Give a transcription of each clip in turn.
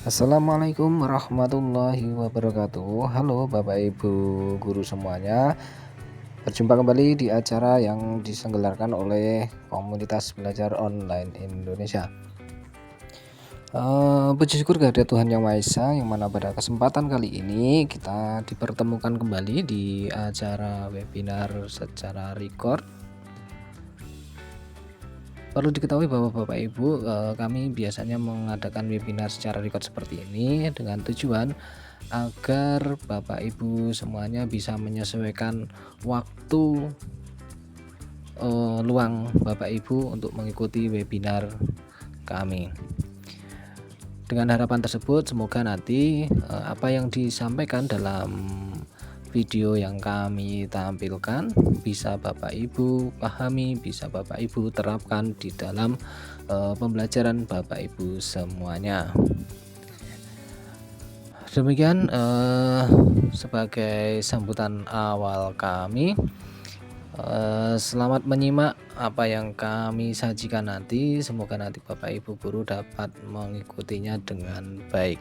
Assalamualaikum warahmatullahi wabarakatuh. Halo Bapak Ibu guru semuanya. Berjumpa kembali di acara yang diselenggarakan oleh komunitas belajar online Indonesia. Puji syukur kehadirat Tuhan Yang Maha Esa, yang mana pada kesempatan kali ini kita dipertemukan kembali di acara webinar secara record. Perlu diketahui bahwa Bapak Ibu, kami biasanya mengadakan webinar secara record seperti ini dengan tujuan agar Bapak Ibu semuanya bisa menyesuaikan waktu luang Bapak Ibu untuk mengikuti webinar kami. Dengan harapan tersebut, semoga nanti apa yang disampaikan dalam video yang kami tampilkan bisa Bapak Ibu pahami, bisa Bapak Ibu terapkan di dalam pembelajaran Bapak Ibu semuanya. Demikian sebagai sambutan awal kami. Selamat menyimak apa yang kami sajikan nanti. Semoga nanti Bapak Ibu guru dapat mengikutinya dengan baik.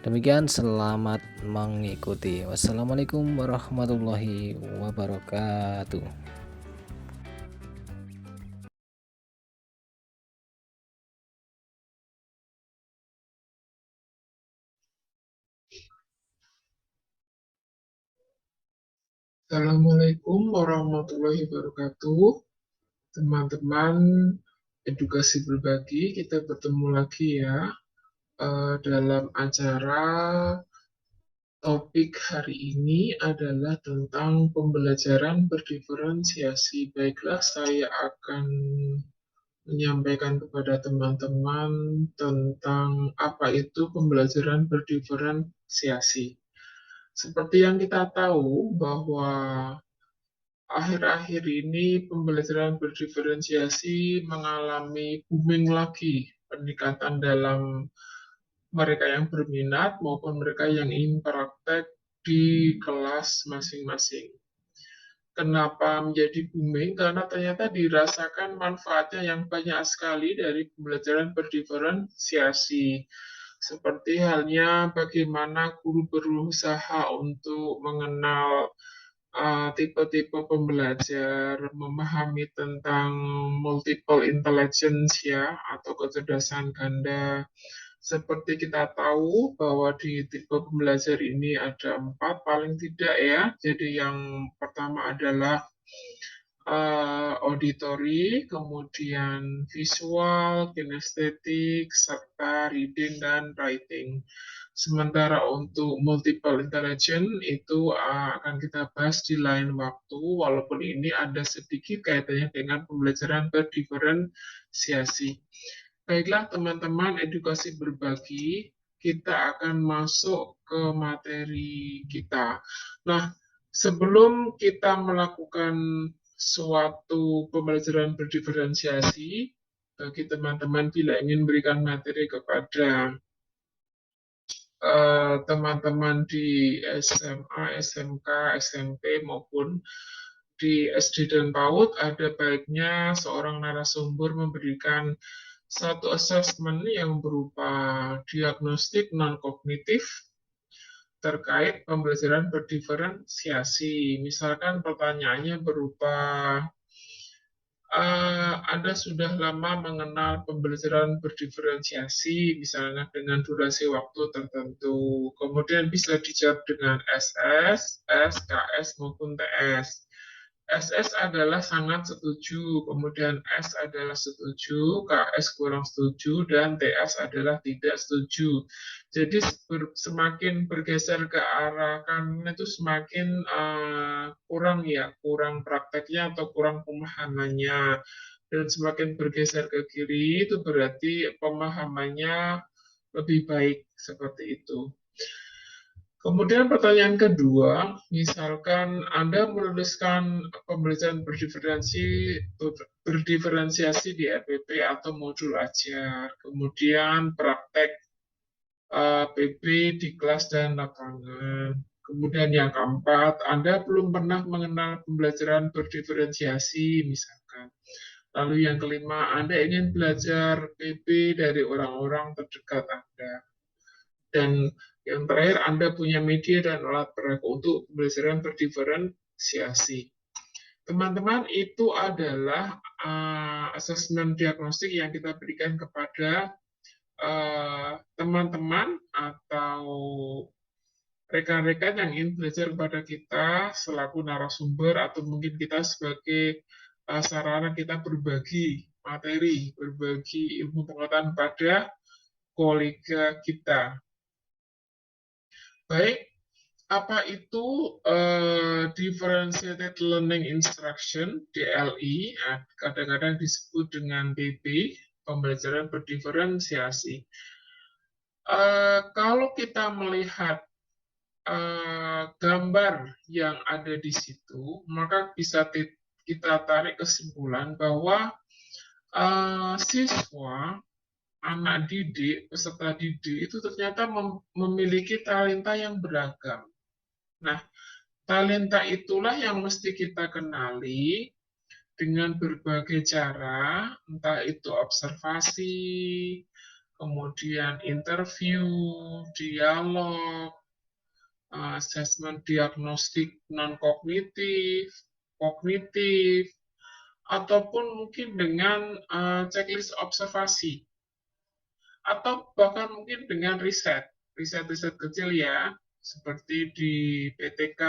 Demikian, selamat mengikuti. Wassalamualaikum warahmatullahi wabarakatuh. Assalamualaikum warahmatullahi wabarakatuh. Teman-teman edukasi berbagi, kita bertemu lagi ya dalam acara. Topik hari ini adalah tentang pembelajaran berdiferensiasi. Baiklah, saya akan menyampaikan kepada teman-teman tentang apa itu pembelajaran berdiferensiasi. Seperti yang kita tahu bahwa akhir-akhir ini pembelajaran berdiferensiasi mengalami booming lagi, peningkatan dalam mereka yang berminat maupun mereka yang ingin praktek di kelas masing-masing. Kenapa menjadi booming? Karena ternyata dirasakan manfaatnya yang banyak sekali dari pembelajaran berdiferensiasi. Seperti halnya bagaimana guru berusaha untuk mengenal tipe-tipe pembelajar, memahami tentang multiple intelligence ya, atau kecerdasan ganda. Seperti kita tahu bahwa di tipe pembelajar ini ada 4 paling tidak ya. Jadi yang pertama adalah auditory, kemudian visual, kinestetik, serta reading dan writing. Sementara untuk multiple intelligence itu akan kita bahas di lain waktu, walaupun ini ada sedikit kaitannya dengan pembelajaran berdiferensiasi. Baiklah teman-teman edukasi berbagi, kita akan masuk ke materi kita. Nah, sebelum kita melakukan suatu pembelajaran berdiferensiasi, bagi teman-teman bila ingin berikan materi kepada teman-teman di SMA, SMK, SMP maupun di SD dan PAUD, ada baiknya seorang narasumber memberikan satu assessment yang berupa diagnostik non-kognitif terkait pembelajaran berdiferensiasi. Misalkan pertanyaannya berupa Anda sudah lama mengenal pembelajaran berdiferensiasi, misalnya dengan durasi waktu tertentu. Kemudian bisa dijawab dengan SS, S, KS, maupun TS. SS adalah sangat setuju, kemudian S adalah setuju, KS kurang setuju, dan TS adalah tidak setuju. Jadi semakin bergeser ke arah kanan itu semakin kurang ya, kurang prakteknya atau kurang pemahamannya. Dan semakin bergeser ke kiri itu berarti pemahamannya lebih baik seperti itu. Kemudian pertanyaan kedua, misalkan Anda menuliskan pembelajaran berdiferensiasi di RPP atau modul ajar, kemudian praktek PB di kelas dan lapangan. Kemudian yang keempat, Anda belum pernah mengenal pembelajaran berdiferensiasi, misalkan. Lalu yang kelima, Anda ingin belajar PB dari orang-orang terdekat Anda. Dan yang terakhir, Anda punya media dan alat peraga untuk pembelajaran berdiferensiasi. Teman-teman, itu adalah asesmen diagnostik yang kita berikan kepada teman-teman atau rekan-rekan yang ingin belajar kepada kita selaku narasumber atau mungkin kita sebagai sarana kita berbagi materi, berbagi ilmu pengetahuan pada kolega kita. Baik, apa itu differentiated learning instruction (DLI), kadang-kadang disebut dengan DB, pembelajaran berdiferensiasi. Kalau kita melihat gambar yang ada di situ, maka bisa kita tarik kesimpulan bahwa siswa, anak didik, peserta didik itu ternyata memiliki talenta yang beragam. Nah, talenta itulah yang mesti kita kenali dengan berbagai cara, entah itu observasi, kemudian interview, dialog, asesmen diagnostik non-kognitif, kognitif, ataupun mungkin dengan checklist observasi, atau bahkan mungkin dengan riset kecil ya, seperti di PTK,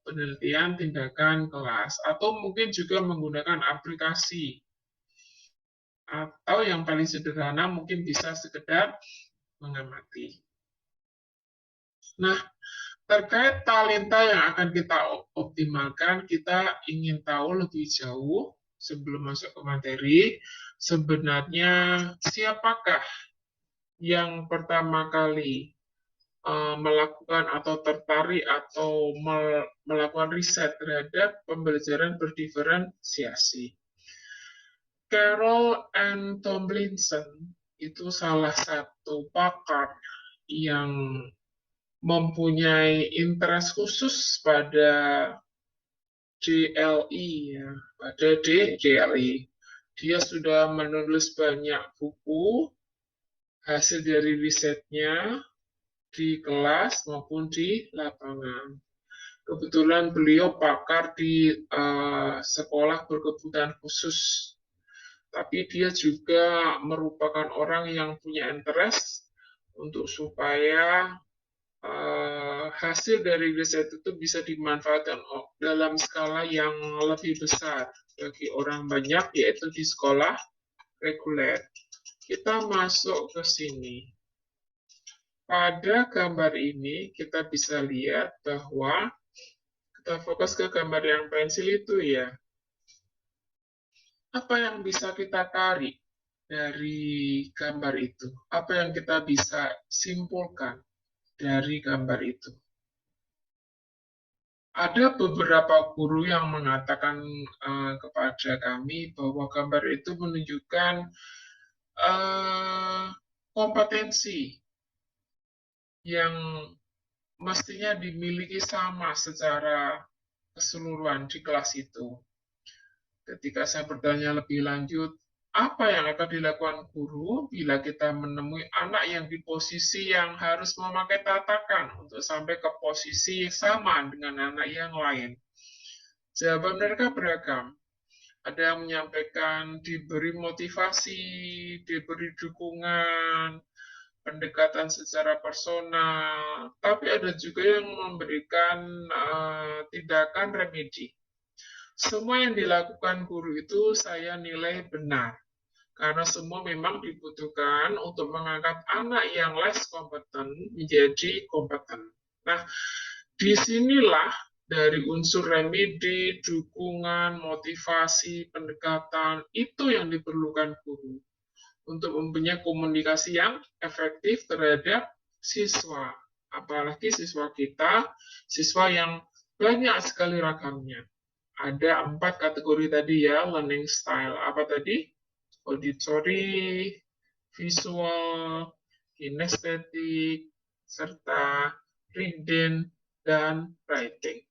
penelitian tindakan kelas, atau mungkin juga menggunakan aplikasi, atau yang paling sederhana mungkin bisa sekedar mengamati. Nah, terkait talenta yang akan kita optimalkan, kita ingin tahu lebih jauh sebelum masuk ke materi, sebenarnya siapakah yang pertama kali melakukan atau tertarik atau melakukan riset terhadap pembelajaran berdiferensiasi. Carroll and Tomlinson itu salah satu pakar yang mempunyai interest khusus pada DLI, ya, pada DLI. Dia sudah menulis banyak buku hasil dari risetnya di kelas maupun di lapangan. Kebetulan beliau pakar di sekolah berkebutuhan khusus, tapi dia juga merupakan orang yang punya interest untuk supaya hasil dari riset itu bisa dimanfaatkan dalam skala yang lebih besar bagi orang banyak, yaitu di sekolah reguler. Kita masuk ke sini. Pada gambar ini kita bisa lihat bahwa kita fokus ke gambar yang pensil itu ya. Apa yang bisa kita tarik dari gambar itu? Apa yang kita bisa simpulkan dari gambar itu? Ada beberapa guru yang mengatakan kepada kami bahwa gambar itu menunjukkan kompetensi yang mestinya dimiliki sama secara keseluruhan di kelas itu. Ketika saya bertanya lebih lanjut, apa yang akan dilakukan guru bila kita menemui anak yang di posisi yang harus memakai tatakan untuk sampai ke posisi sama dengan anak yang lain? Jawaban mereka beragam. Ada yang menyampaikan diberi motivasi, diberi dukungan, pendekatan secara personal, tapi ada juga yang memberikan tindakan remedi. Semua yang dilakukan guru itu saya nilai benar, karena semua memang dibutuhkan untuk mengangkat anak yang less kompeten menjadi kompeten. Nah, disinilah dari unsur remedi, dukungan, motivasi, pendekatan, itu yang diperlukan guru untuk mempunyai komunikasi yang efektif terhadap siswa. Apalagi siswa kita, siswa yang banyak sekali ragamnya. Ada 4 kategori tadi ya, learning style. Apa tadi? Auditory, visual, kinestetik, serta reading dan writing.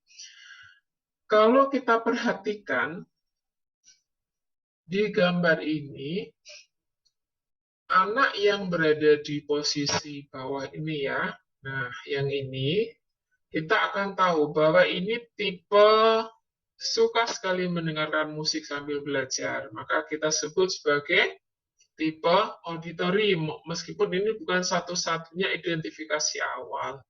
Kalau kita perhatikan Di gambar ini, anak yang berada di posisi bawah ini ya, nah yang ini, kita akan tahu bahwa ini tipe suka sekali mendengarkan musik sambil belajar. Maka kita sebut sebagai tipe auditory, meskipun ini bukan satu-satunya identifikasi awal.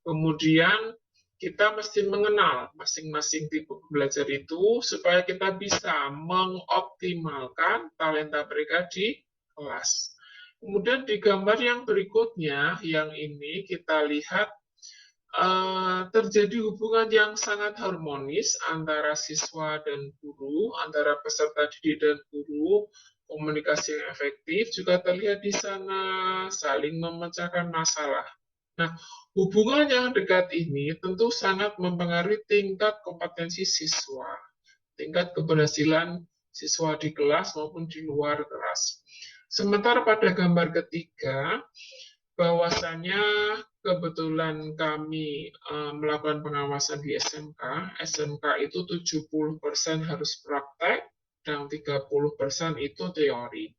Kemudian kita mesti mengenal masing-masing tipe belajar itu supaya kita bisa mengoptimalkan talenta mereka di kelas. Kemudian di gambar yang berikutnya, yang ini kita lihat terjadi hubungan yang sangat harmonis antara siswa dan guru, antara peserta didik dan guru, komunikasi yang efektif juga terlihat di sana, saling memecahkan masalah. Nah, hubungan yang dekat ini tentu sangat mempengaruhi tingkat kompetensi siswa, tingkat keberhasilan siswa di kelas maupun di luar kelas. Sementara pada gambar ketiga, bahwasanya kebetulan kami melakukan pengawasan di SMK. SMK itu 70% harus praktek dan 30% itu teori.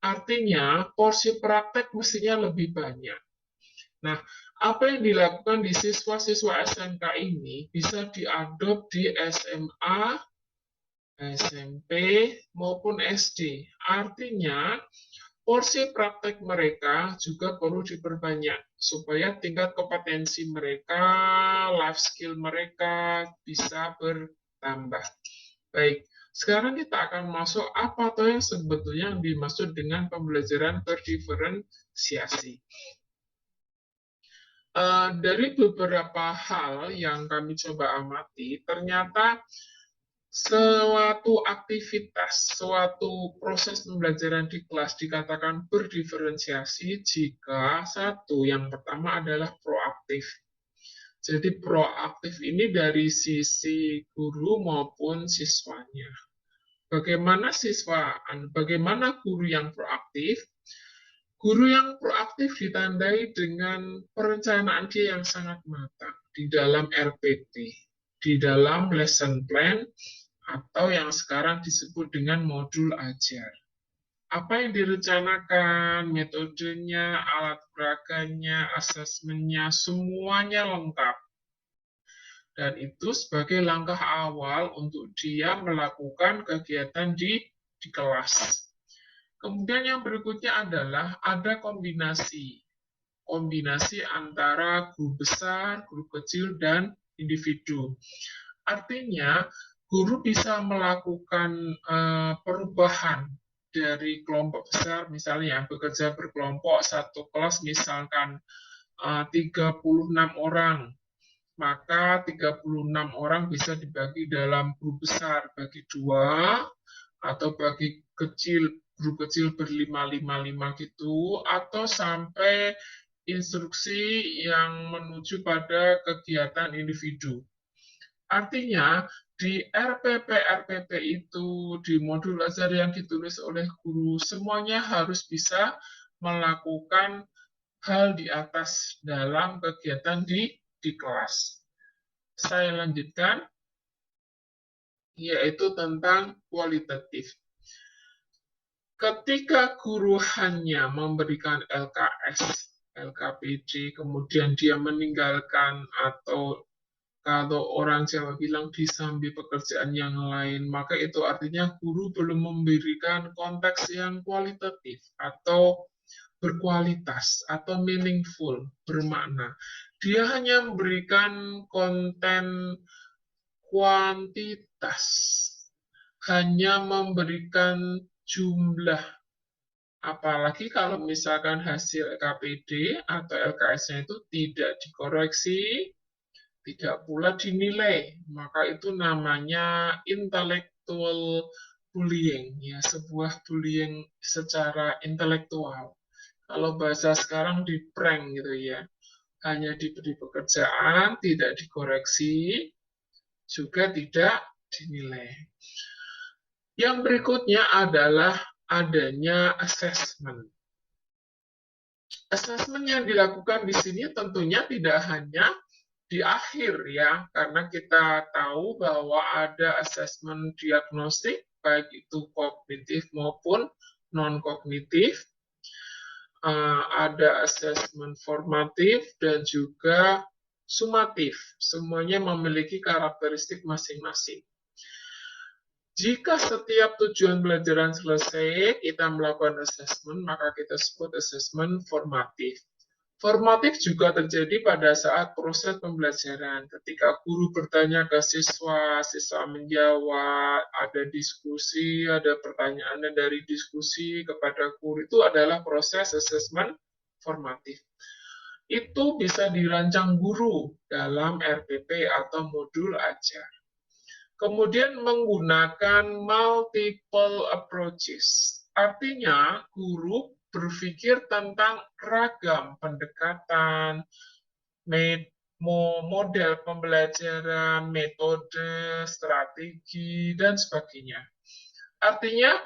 Artinya, porsi praktek mestinya lebih banyak. Nah, apa yang dilakukan di siswa-siswa SMK ini bisa diadop di SMA, SMP, maupun SD. Artinya, porsi praktek mereka juga perlu diperbanyak supaya tingkat kompetensi mereka, life skill mereka bisa bertambah. Baik, sekarang kita akan masuk apa tuh yang sebetulnya yang dimaksud dengan pembelajaran berdiferensiasi. Dari beberapa hal yang kami coba amati, ternyata suatu aktivitas, suatu proses pembelajaran di kelas dikatakan berdiferensiasi jika satu, yang pertama adalah proaktif. Jadi proaktif ini dari sisi guru maupun siswanya. Bagaimana guru yang proaktif? Guru yang proaktif ditandai dengan perencanaan dia yang sangat matang di dalam RPT, di dalam lesson plan, atau yang sekarang disebut dengan modul ajar. Apa yang direncanakan, metodenya, alat peragannya, asesmennya, semuanya lengkap. Dan itu sebagai langkah awal untuk dia melakukan kegiatan di kelas. Kemudian yang berikutnya adalah ada kombinasi antara guru besar, guru kecil, dan individu. Artinya, guru bisa melakukan perubahan dari kelompok besar, misalnya bekerja berkelompok satu kelas misalkan 36 orang, maka 36 orang bisa dibagi dalam grup besar, bagi dua, atau bagi grup kecil berlima-lima gitu, atau sampai instruksi yang menuju pada kegiatan individu. Artinya, di RPP itu, di modul ajar yang ditulis oleh guru, semuanya harus bisa melakukan hal di atas dalam kegiatan di kelas. Saya lanjutkan, yaitu tentang kualitatif. Ketika guru hanya memberikan LKS, LKPD, kemudian dia meninggalkan, atau kalau orang Jawa bilang disambi pekerjaan yang lain, maka itu artinya guru belum memberikan konteks yang kualitatif atau berkualitas atau meaningful, bermakna. Dia hanya memberikan konten kuantitas, hanya memberikan jumlah. Apalagi kalau misalkan hasil KPD atau LKS-nya itu tidak dikoreksi, tidak pula dinilai, maka itu namanya intellectual bullying, ya, sebuah bullying secara intelektual. Kalau bahasa sekarang di prank gitu ya, hanya diberi pekerjaan, tidak dikoreksi, juga tidak dinilai. Yang berikutnya adalah adanya assessment. Assessment yang dilakukan di sini tentunya tidak hanya di akhir ya, karena kita tahu bahwa ada assessment diagnostik, baik itu kognitif maupun non-kognitif. Ada asesmen formatif dan juga sumatif. Semuanya memiliki karakteristik masing-masing. Jika setiap tujuan pelajaran selesai, kita melakukan asesmen, maka kita sebut asesmen formatif. Formatif juga terjadi pada saat proses pembelajaran. Ketika guru bertanya ke siswa, siswa menjawab, ada diskusi, ada pertanyaan dari diskusi kepada guru, itu adalah proses asesmen formatif. Itu bisa dirancang guru dalam RPP atau modul ajar. Kemudian menggunakan multiple approaches. Artinya, guru berpikir tentang ragam pendekatan, model pembelajaran, metode, strategi, dan sebagainya. Artinya,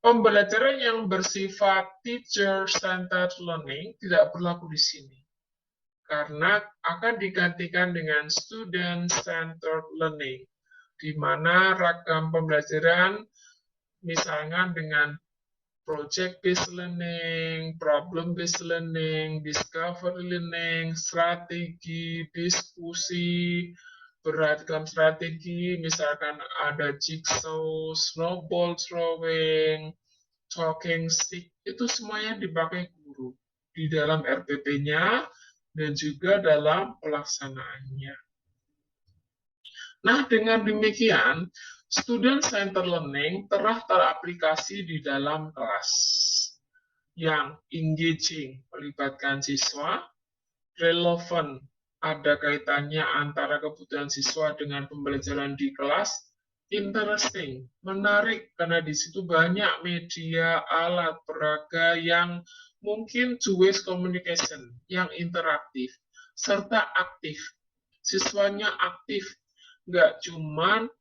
pembelajaran yang bersifat teacher-centered learning tidak berlaku di sini, karena akan digantikan dengan student-centered learning, di mana ragam pembelajaran misalnya dengan project-based learning, problem-based learning, discovery learning, strategi, diskusi, beragam strategi, misalkan ada jigsaw, snowball throwing, talking stick, itu semuanya dipakai guru di dalam RPP-nya dan juga dalam pelaksanaannya. Nah, dengan demikian, student-centered learning telah teraplikasi di dalam kelas yang engaging, melibatkan siswa, relevan, ada kaitannya antara kebutuhan siswa dengan pembelajaran di kelas, interesting, menarik, karena di situ banyak media, alat, peraga yang mungkin two-way communication, yang interaktif, serta aktif. Siswanya aktif, nggak cuman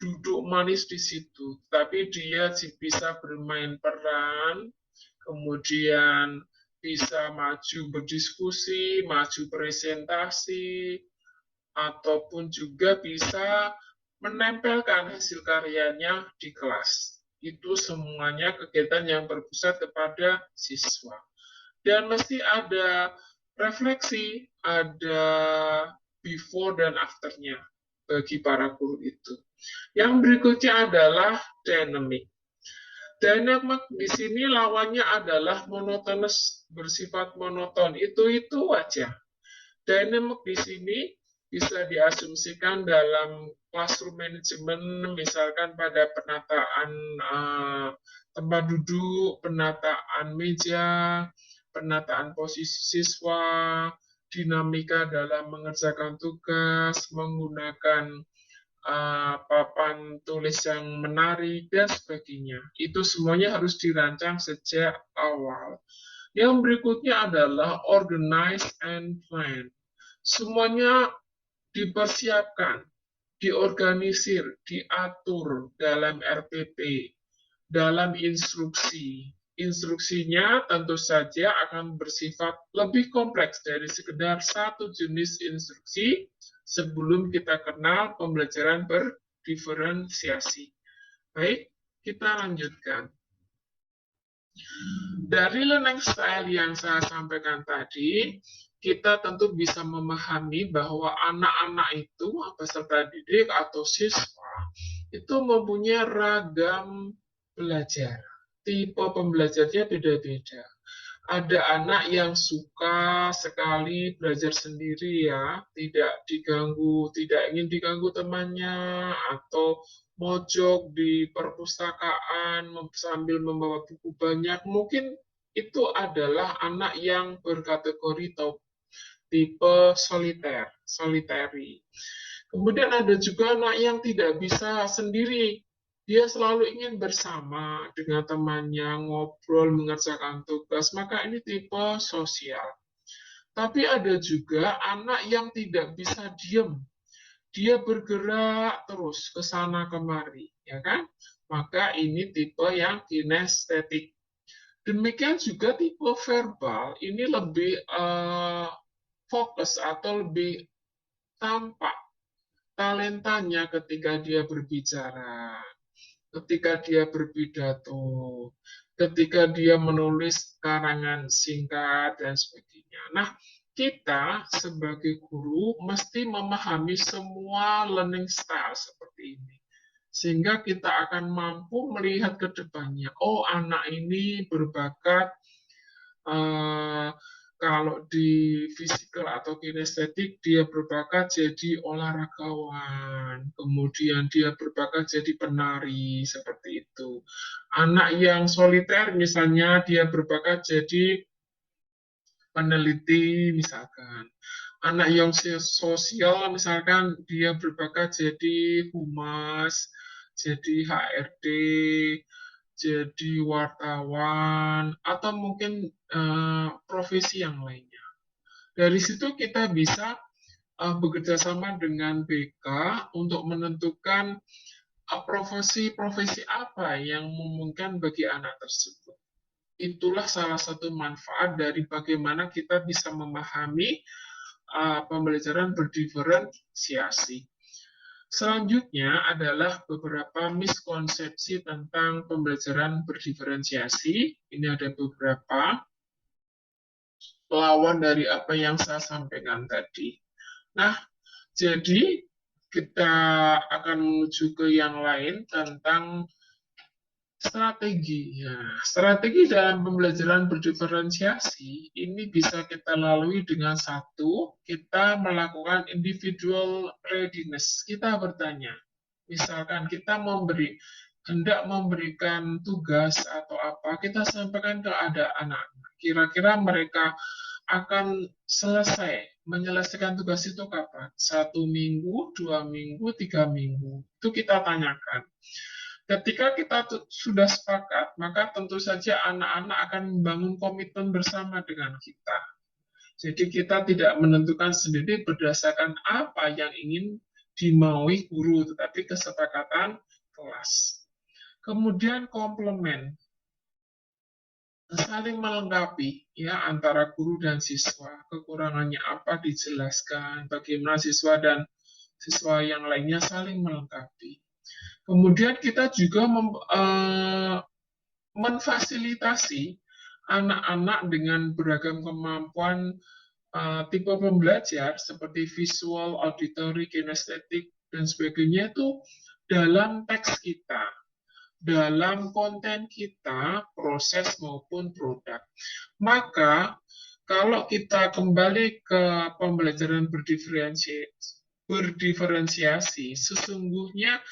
duduk manis di situ, tapi dia bisa bermain peran, kemudian bisa maju berdiskusi, maju presentasi, ataupun juga bisa menempelkan hasil karyanya di kelas. Itu semuanya kegiatan yang berpusat kepada siswa. Dan mesti ada refleksi, ada before dan afternya bagi para guru itu. Yang berikutnya adalah dynamic. Dynamic di sini lawannya adalah monotonous, bersifat monoton. Itu aja. Dynamic di sini bisa diasumsikan dalam classroom management, misalkan pada penataan tempat duduk, penataan meja, penataan posisi siswa, dinamika dalam mengerjakan tugas, menggunakan papan tulis yang menarik, dan sebagainya. Itu semuanya harus dirancang sejak awal. Yang berikutnya adalah organize and plan. Semuanya dipersiapkan, diorganisir, diatur dalam RPP, dalam instruksi. Instruksinya tentu saja akan bersifat lebih kompleks dari sekedar satu jenis instruksi sebelum kita kenal pembelajaran berdiferensiasi. Baik, kita lanjutkan. Dari learning style yang saya sampaikan tadi, kita tentu bisa memahami bahwa anak-anak itu, peserta didik atau siswa, itu mempunyai ragam belajar. Tipe pembelajarnya beda-beda. Ada anak yang suka sekali belajar sendiri ya, tidak diganggu, tidak ingin diganggu temannya, atau mojok di perpustakaan sambil membawa buku banyak. Mungkin itu adalah anak yang berkategori tipe soliter, solitary. Kemudian ada juga anak yang tidak bisa sendiri. Dia selalu ingin bersama dengan temannya, ngobrol, mengerjakan tugas, maka ini tipe sosial. Tapi ada juga anak yang tidak bisa diam. Dia bergerak terus ke sana kemari, ya kan? Maka ini tipe yang kinestetik. Demikian juga tipe verbal, ini lebih fokus atau lebih tampak talentanya ketika dia berbicara. ketika dia berpidato, ketika dia menulis karangan singkat, dan sebagainya. Nah, kita sebagai guru mesti memahami semua learning style seperti ini. Sehingga kita akan mampu melihat ke depannya, oh anak ini berbakat eh, kalau di fisikal atau kinestetik dia berbakat jadi olahragawan, kemudian dia berbakat jadi penari seperti itu. Anak yang soliter misalnya dia berbakat jadi peneliti misalkan. Anak yang sosial misalkan dia berbakat jadi humas, jadi HRD, jadi wartawan, atau mungkin profesi yang lainnya. Dari situ kita bisa bekerja sama dengan BK untuk menentukan profesi-profesi apa yang memungkinkan bagi anak tersebut. Itulah salah satu manfaat dari bagaimana kita bisa memahami pembelajaran berdiferensiasi. Selanjutnya adalah beberapa miskonsepsi tentang pembelajaran berdiferensiasi. Ini ada beberapa lawan dari apa yang saya sampaikan tadi. Nah, jadi kita akan menuju ke yang lain tentang strategi. Ya, strategi dalam pembelajaran berdiferensiasi ini bisa kita lalui dengan satu, kita melakukan individual readiness. Kita bertanya, misalkan kita hendak memberikan tugas atau apa, kita sampaikan ke ada anak. Kira-kira mereka akan menyelesaikan tugas itu kapan? 1 minggu, 2 minggu, 3 minggu. Itu kita tanyakan. Ketika kita sudah sepakat, maka tentu saja anak-anak akan membangun komitmen bersama dengan kita. Jadi kita tidak menentukan sendiri berdasarkan apa yang ingin dimaui guru, tetapi kesepakatan kelas. Kemudian komplement, saling melengkapi ya antara guru dan siswa. Kekurangannya apa dijelaskan, bagaimana siswa dan siswa yang lainnya saling melengkapi. Kemudian kita juga memfasilitasi anak-anak dengan beragam kemampuan tipe pembelajar seperti visual, auditory, kinestetik, dan sebagainya itu dalam teks kita, dalam konten kita, proses maupun produk. Maka kalau kita kembali ke pembelajaran berdiferensiasi, sesungguhnya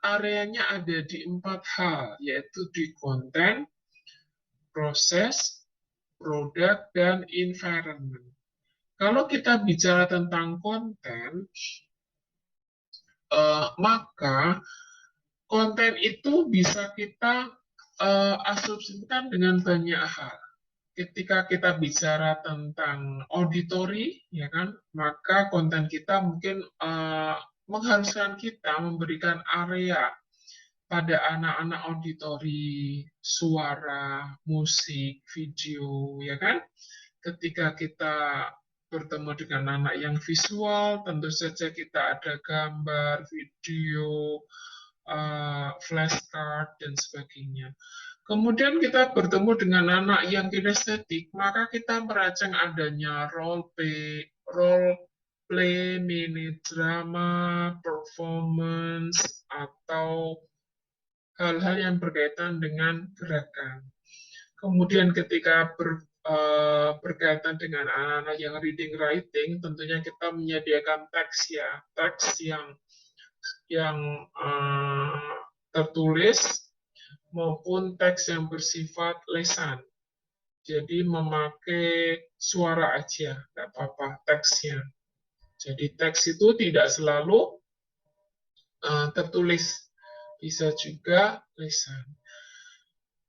areanya ada di 4 hal, yaitu di konten, proses, produk, dan environment. Kalau kita bicara tentang konten, maka konten itu bisa kita asumsikan dengan banyak hal. Ketika kita bicara tentang auditory, ya kan, maka konten kita mungkin mengharuskan kita memberikan area pada anak-anak auditory, suara, musik, video, ya kan? Ketika kita bertemu dengan anak yang visual, tentu saja kita ada gambar, video, flashcard, dan sebagainya. Kemudian kita bertemu dengan anak yang kinestetik, maka kita merancang adanya role play, mini drama, performance, atau hal-hal yang berkaitan dengan gerakan. Kemudian ketika berkaitan dengan anak-anak yang reading writing, tentunya kita menyediakan teks ya, teks yang tertulis maupun teks yang bersifat lesan. Jadi memakai suara aja, nggak apa-apa teksnya. Jadi teks itu tidak selalu tertulis, bisa juga lesan.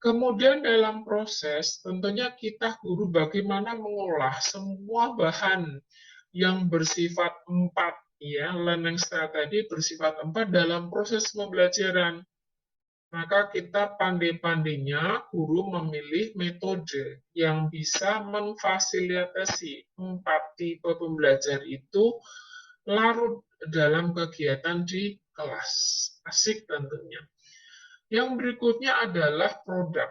Kemudian dalam proses, tentunya kita guru bagaimana mengolah semua bahan yang bersifat 4, ya, learning style tadi bersifat 4 dalam proses pembelajaran. Maka kita pandai-pandainya guru memilih metode yang bisa memfasilitasi 4 tipe pembelajar itu larut dalam kegiatan di kelas. Asik tentunya. Yang berikutnya adalah produk.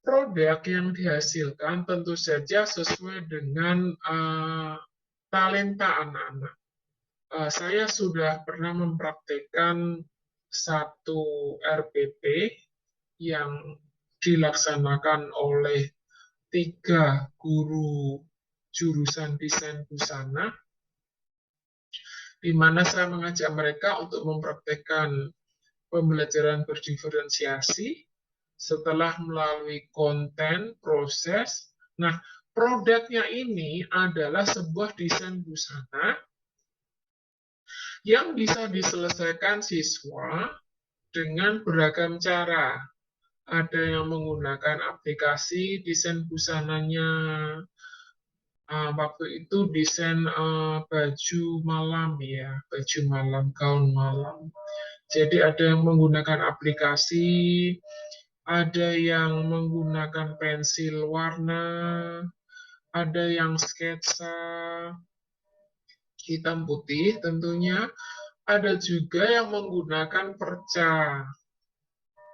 Produk yang dihasilkan tentu saja sesuai dengan talenta anak-anak. Saya sudah pernah mempraktekkan satu RPP yang dilaksanakan oleh 3 guru jurusan desain busana, di mana saya mengajak mereka untuk mempraktekkan pembelajaran berdiferensiasi setelah melalui konten, proses. Nah, produknya ini adalah sebuah desain busana yang bisa diselesaikan siswa dengan beragam cara. Ada yang menggunakan aplikasi desain busananya, waktu itu desain baju malam ya, baju malam, gaun malam. Jadi ada yang menggunakan aplikasi, ada yang menggunakan pensil warna, ada yang sketsa hitam putih tentunya, ada juga yang menggunakan perca,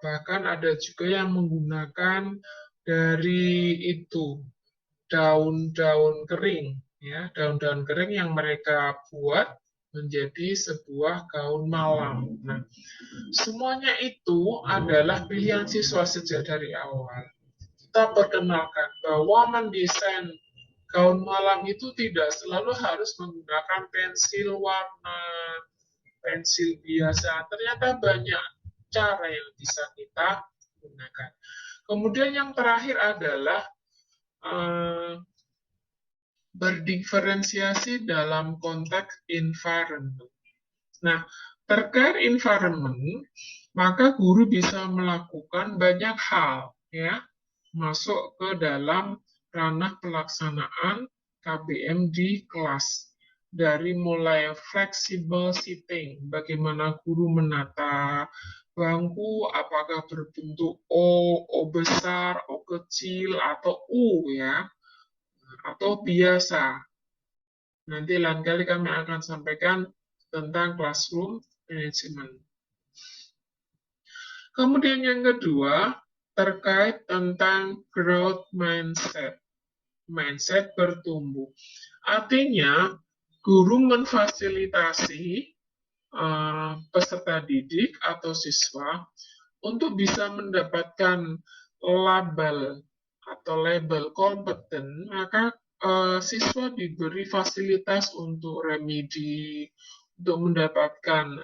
bahkan ada juga yang menggunakan dari itu daun-daun kering, ya, daun-daun kering yang mereka buat menjadi sebuah gaun malam. Nah, semuanya itu adalah pilihan siswa sejak dari awal. Kita perkenalkan bahwa mendesain gaun malam itu tidak selalu harus menggunakan pensil warna, pensil biasa. Ternyata banyak cara yang bisa kita gunakan. Kemudian yang terakhir adalah eh, berdiferensiasi dalam konteks environment. Nah, terkait environment, maka guru bisa melakukan banyak hal, ya, masuk ke dalam ranah pelaksanaan KBM di kelas. Dari mulai flexible sitting, bagaimana guru menata bangku, apakah berbentuk O besar, O kecil, atau U ya, atau biasa. Nanti lain kali kami akan sampaikan tentang classroom management. Kemudian yang kedua, terkait tentang growth mindset. Mindset bertumbuh. Artinya, guru memfasilitasi peserta didik atau siswa untuk bisa mendapatkan label kompeten, maka siswa diberi fasilitas untuk remedi, untuk mendapatkan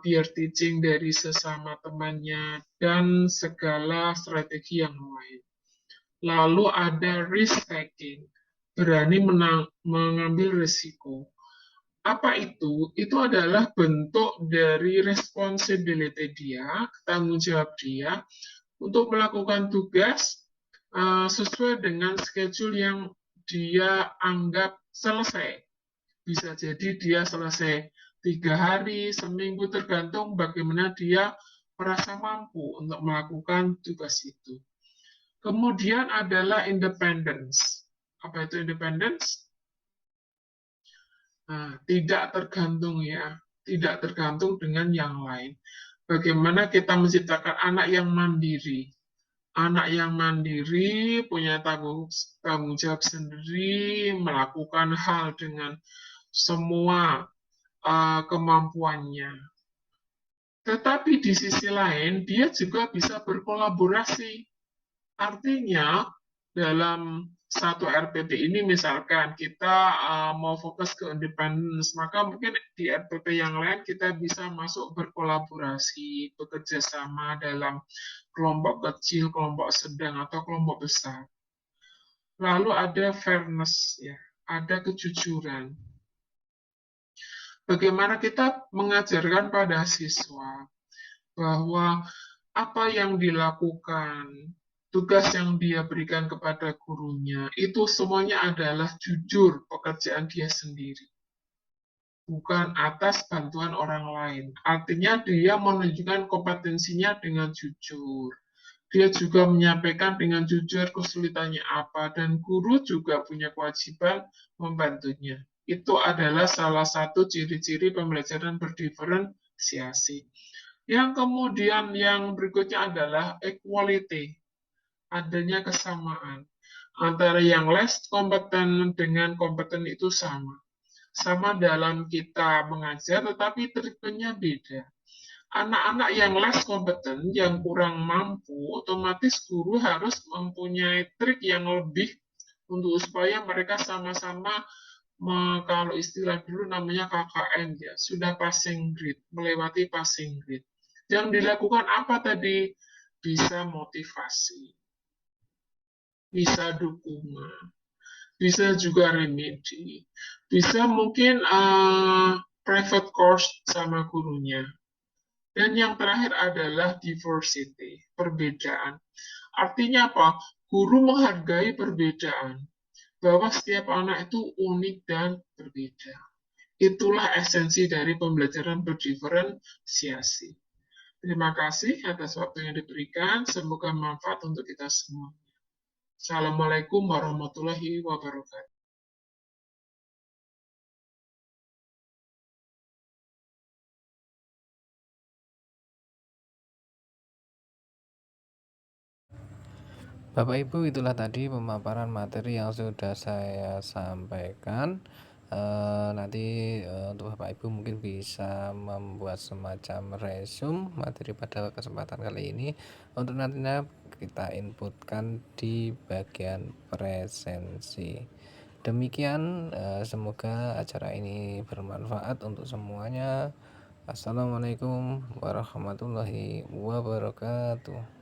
peer teaching dari sesama temannya, dan segala strategi yang lain. Lalu ada risk taking, berani mengambil risiko. Apa itu? Itu adalah bentuk dari responsibility dia, tanggung jawab dia, untuk melakukan tugas sesuai dengan schedule yang dia anggap selesai. Bisa jadi dia selesai 3 hari, seminggu, tergantung bagaimana dia merasa mampu untuk melakukan tugas itu. Kemudian adalah independence. Apa itu independence? Nah, tidak tergantung ya, tidak tergantung dengan yang lain. Bagaimana kita menciptakan anak yang mandiri. Anak yang mandiri punya tanggung jawab sendiri, melakukan hal dengan semua kemampuannya. Tetapi di sisi lain, dia juga bisa berkolaborasi. Artinya, dalam satu RPP ini misalkan kita mau fokus ke independence, maka mungkin di RPP yang lain kita bisa masuk berkolaborasi, bekerja sama dalam kelompok kecil, kelompok sedang, atau kelompok besar. Lalu ada fairness, ya, ada kejujuran. Bagaimana kita mengajarkan pada siswa bahwa apa yang dilakukan, tugas yang dia berikan kepada gurunya, itu semuanya adalah jujur pekerjaan dia sendiri, bukan atas bantuan orang lain. Artinya dia menunjukkan kompetensinya dengan jujur. Dia juga menyampaikan dengan jujur kesulitannya apa, dan guru juga punya kewajiban membantunya. Itu adalah salah satu ciri-ciri pembelajaran berdiferensiasi. Yang kemudian yang berikutnya adalah equality, adanya kesamaan antara yang less kompeten dengan kompeten itu sama. Sama dalam kita mengajar, tetapi treatmentnya beda. Anak-anak yang less kompeten, yang kurang mampu, otomatis guru harus mempunyai trik yang lebih untuk supaya mereka sama-sama kalau istilah dulu namanya KKN ya, sudah passing grade, melewati passing grade. Yang dilakukan apa tadi? Bisa motivasi, bisa dukungan, bisa juga remedi, bisa mungkin private course sama gurunya. Dan yang terakhir adalah diversity, perbedaan. Artinya apa? Guru menghargai perbedaan, bahwa setiap anak itu unik dan berbeda. Itulah esensi dari pembelajaran berdiferensiasi. Terima kasih atas waktu yang diberikan. Semoga bermanfaat untuk kita semua. Assalamualaikum warahmatullahi wabarakatuh. Bapak Ibu, itulah tadi pemaparan materi yang sudah saya sampaikan. Nanti untuk Bapak Ibu mungkin bisa membuat semacam resume materi pada kesempatan kali ini untuk nantinya kita inputkan di bagian presensi. Demikian, semoga acara ini bermanfaat untuk semuanya. Assalamualaikum warahmatullahi wabarakatuh.